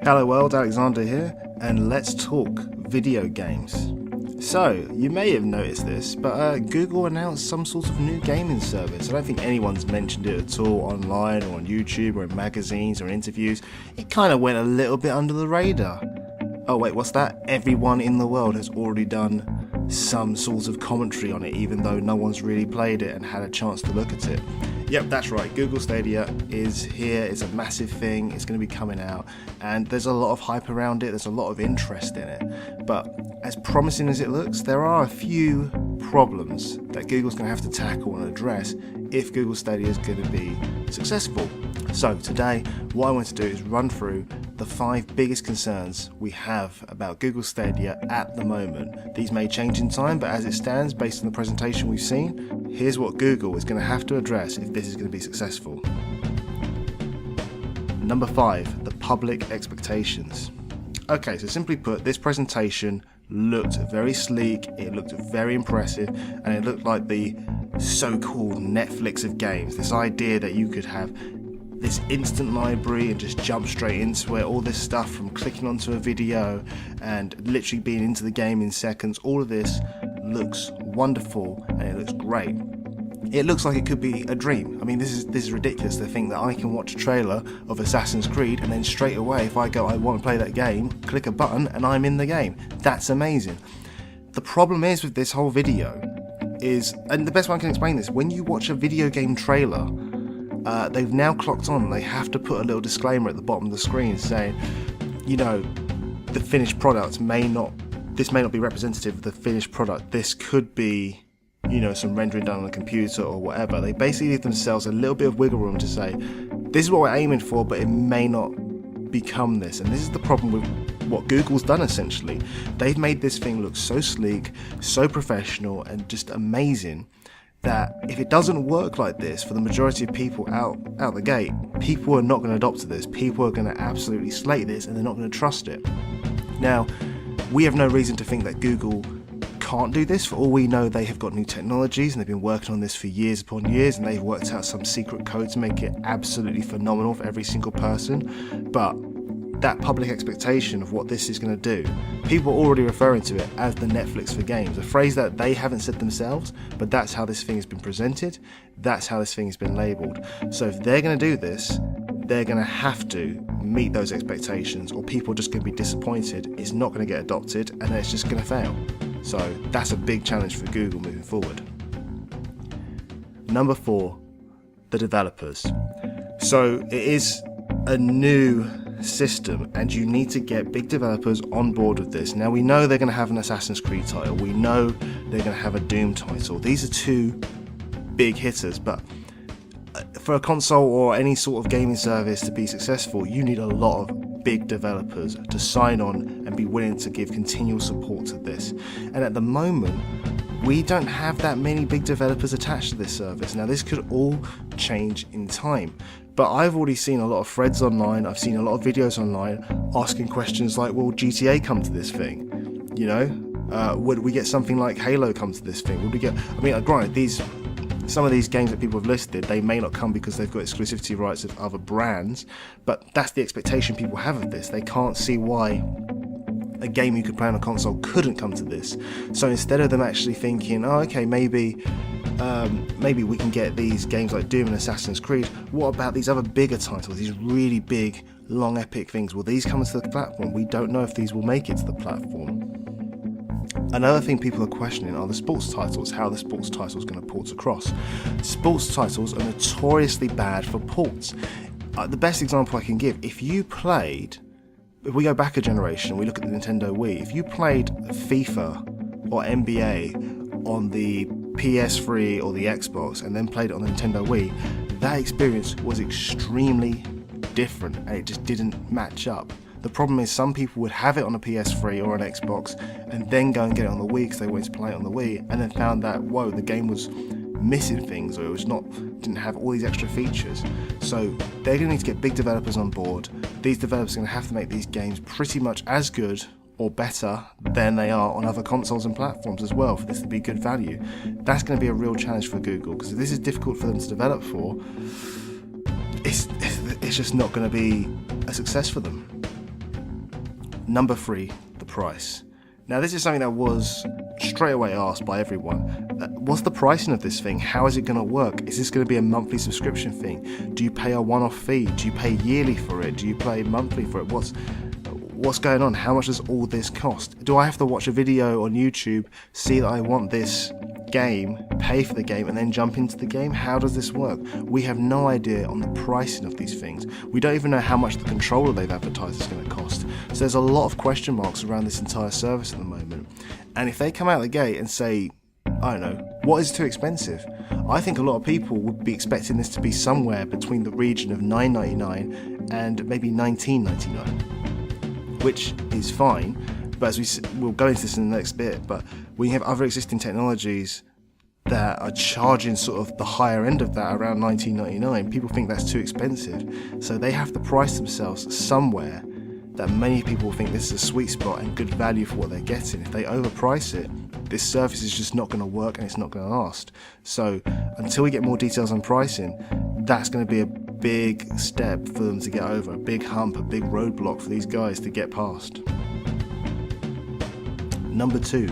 Hello world, Alexandre here, and let's talk video games. So, you may have noticed this, but Google announced some sort of new gaming service. I don't think anyone's mentioned it at all online or on YouTube or in magazines or interviews. It kind of went a little bit under the radar. Oh wait, what's that? Everyone in the world has already done some sort of commentary on it, even though no one's really played it and had a chance to look at it. Yep, that's right, Google Stadia is here, it's a massive thing, it's going to be coming out, and there's a lot of hype around it, there's a lot of interest in it. But as promising as it looks, there are a few problems that Google's going to have to tackle and address if Google Stadia is going to be successful. So today, what I want to do is run through the 5 biggest concerns we have about Google Stadia at the moment. These may change in time, but as it stands, based on the presentation we've seen, here's what Google is going to have to address if this is going to be successful. Number 5, the public expectations. Okay, so simply put, this presentation looked very sleek, it looked very impressive, and it looked like the so-called Netflix of games. This idea that you could have this instant library and just jump straight into it, all this stuff from clicking onto a video and literally being into the game in seconds. All of this looks wonderful and it looks great. It looks like it could be a dream. I mean, this is ridiculous to think that I can watch a trailer of Assassin's Creed and then straight away, if I go, I want to play that game, click a button and I'm in the game. That's amazing. The problem is with this whole video is, and the best way I can explain this, when you watch a video game trailer, they've now clocked on, they have to put a little disclaimer at the bottom of the screen saying, you know, the finished product may not be representative of the finished product. This could be, you know, some rendering done on a computer or whatever. They basically give themselves a little bit of wiggle room to say, this is what we're aiming for, but it may not become this. And this is the problem with what Google's done essentially. They've made this thing look so sleek, so professional, and just amazing, that if it doesn't work like this for the majority of people out the gate, people are not going to adopt to this. People are going to absolutely slate this and they're not going to trust it. Now, we have no reason to think that Google can't do this. For all we know, they have got new technologies and they've been working on this for years upon years, and they've worked out some secret code to make it absolutely phenomenal for every single person. But that public expectation of what this is going to do, people are already referring to it as the Netflix for games, a phrase that they haven't said themselves, but that's how this thing has been presented, that's how this thing has been labelled. So if they're going to do this, they're going to have to meet those expectations, or people are just going to be disappointed, it's not going to get adopted, and it's just going to fail. So that's a big challenge for Google moving forward. Number 4, the developers. So it is a new system and you need to get big developers on board with this. Now we know they're going to have an Assassin's Creed title, we know they're going to have a Doom title. These are 2 big hitters, but for a console or any sort of gaming service to be successful, you need a lot of big developers to sign on and be willing to give continual support to this. And at the moment, we don't have that many big developers attached to this service. Now this could all change in time, but I've already seen a lot of threads online, I've seen a lot of videos online asking questions like, will GTA come to this thing? You know, would we get something like Halo come to this thing? Would we get, I mean, granted, some of these games that people have listed, they may not come because they've got exclusivity rights of other brands, but that's the expectation people have of this. They can't see why a game you could play on a console couldn't come to this. So instead of them actually thinking, oh okay, maybe we can get these games like Doom and Assassin's Creed, what about these other bigger titles, these really big, long, epic things? Will these come to the platform? We don't know if these will make it to the platform. Another thing people are questioning are the sports titles, how the sports titles going to port across. Sports titles are notoriously bad for ports. The best example I can give, if we go back a generation, we look at the Nintendo Wii, if you played FIFA or NBA on the PS3 or the Xbox and then played it on the Nintendo Wii, that experience was extremely different and it just didn't match up. The problem is some people would have it on a PS3 or an Xbox and then go and get it on the Wii because they wanted to play it on the Wii, and then found that, whoa, the game was missing things, or it was didn't have all these extra features. So they're going to need to get big developers on board. These developers are going to have to make these games pretty much as good or better than they are on other consoles and platforms as well for this to be good value. That's going to be a real challenge for Google, because if this is difficult for them to develop for, it's just not going to be a success for them. Number 3, the price. Now this is something that was straight away asked by everyone. What's the pricing of this thing? How is it going to work? Is this going to be a monthly subscription thing? Do you pay a one-off fee? Do you pay yearly for it? Do you pay monthly for it? What's going on? How much does all this cost? Do I have to watch a video on YouTube, see that I want this game, pay for the game, and then jump into the game? How does this work? We have no idea on the pricing of these things. We don't even know how much the controller they've advertised is going to cost. So there's a lot of question marks around this entire service at the moment. And if they come out of the gate and say, I don't know, what is too expensive? I think a lot of people would be expecting this to be somewhere between the region of $9.99 and maybe $19.99, which is fine. But we'll go into this in the next bit, but we have other existing technologies that are charging sort of the higher end of that, around $19.99. People think that's too expensive, so they have to price themselves somewhere that many people think this is a sweet spot and good value for what they're getting. If they overprice it, this service is just not going to work and it's not going to last. So until we get more details on pricing, that's going to be a big step for them to get over, a big hump, a big roadblock for these guys to get past. Number 2,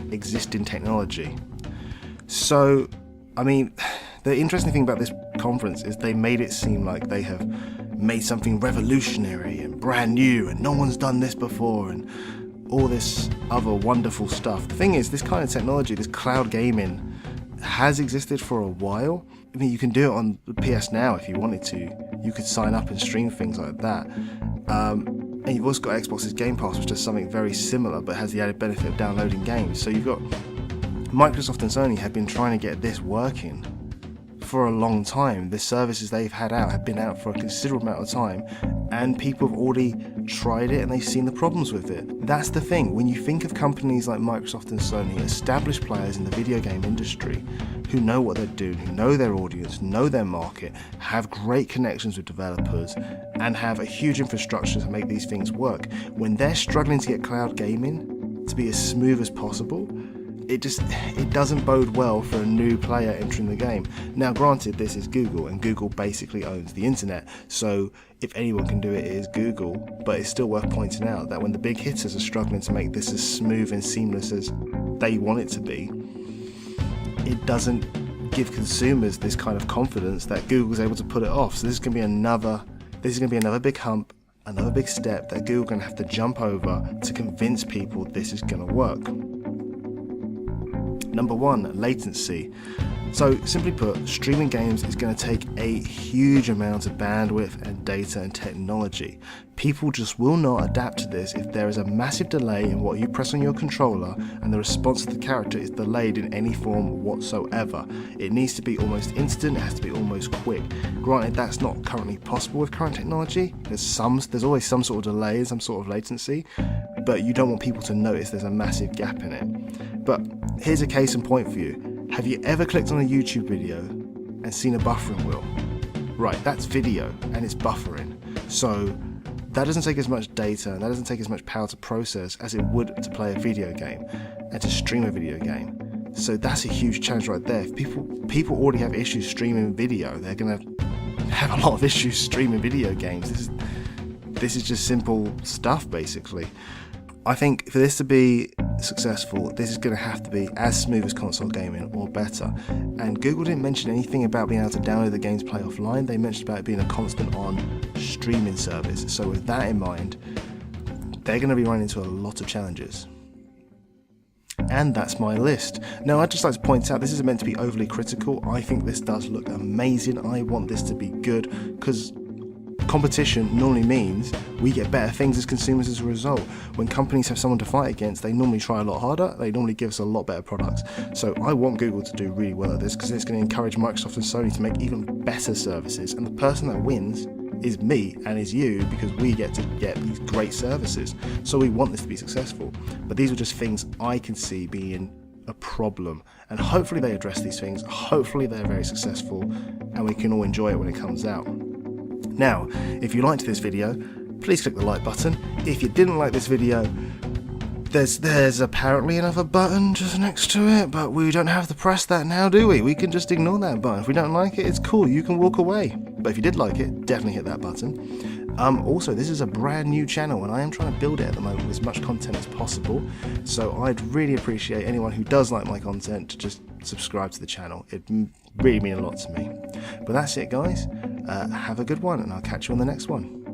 existing technology. So, I mean, the interesting thing about this conference is they made it seem like they have made something revolutionary and brand new and no one's done this before and all this other wonderful stuff. The thing is, this kind of technology, this cloud gaming, has existed for a while. I mean, you can do it on the PS Now if you wanted to. You could sign up and stream things like that. And you've also got Xbox's Game Pass, which does something very similar but has the added benefit of downloading games. So you've got Microsoft and Sony have been trying to get this working for a long time. The services they've had out have been out for a considerable amount of time, and people have already tried it and they've seen the problems with it. That's the thing. When you think of companies like Microsoft and Sony, established players in the video game industry who know what they're doing, who know their audience, know their market, have great connections with developers, and have a huge infrastructure to make these things work, when they're struggling to get cloud gaming to be as smooth as possible, it doesn't bode well for a new player entering the game. Now granted, this is Google, and Google basically owns the internet, so if anyone can do it, it is Google, but it's still worth pointing out that when the big hitters are struggling to make this as smooth and seamless as they want it to be, it doesn't give consumers this kind of confidence that Google's able to put it off. So this is going to be another big hump, another big step that Google's going to have to jump over to convince people this is going to work. Number 1, latency. So simply put, streaming games is going to take a huge amount of bandwidth and data and technology. People just will not adapt to this if there is a massive delay in what you press on your controller and the response of the character is delayed in any form whatsoever. It needs to be almost instant, it has to be almost quick. Granted, that's not currently possible with current technology. There's always some sort of delay, some sort of latency, but you don't want people to notice there's a massive gap in it. But here's a case in point for you. Have you ever clicked on a YouTube video and seen a buffering wheel? Right, that's video and it's buffering. So that doesn't take as much data and that doesn't take as much power to process as it would to play a video game and to stream a video game. So that's a huge challenge right there. If people already have issues streaming video, they're going to have a lot of issues streaming video games. This is just simple stuff, basically. I think for this to be successful, this is going to have to be as smooth as console gaming or better. And Google didn't mention anything about being able to download the game to play offline. They mentioned about it being a constant on streaming service. So with that in mind, they're going to be running into a lot of challenges. And that's my list. Now, I'd just like to point out, this isn't meant to be overly critical. I think this does look amazing. I want this to be good because competition normally means we get better things as consumers as a result. When companies have someone to fight against, they normally try a lot harder, they normally give us a lot better products. So I want Google to do really well at this because it's going to encourage Microsoft and Sony to make even better services, and the person that wins is me and is you, because we get to get these great services. So we want this to be successful, but these are just things I can see being a problem, and hopefully they address these things. Hopefully they're very successful and we can all enjoy it when it comes out. Now, if you liked this video, please click the like button. If you didn't like this video, there's apparently another button just next to it, but we don't have to press that now, do we? We can just ignore that button. If we don't like it, it's cool, you can walk away. But if you did like it, definitely hit that button. Also, this is a brand new channel and I am trying to build it at the moment with as much content as possible, so I'd really appreciate anyone who does like my content to just subscribe to the channel. It really means a lot to me. But that's it, guys. Have a good one, and I'll catch you on the next one.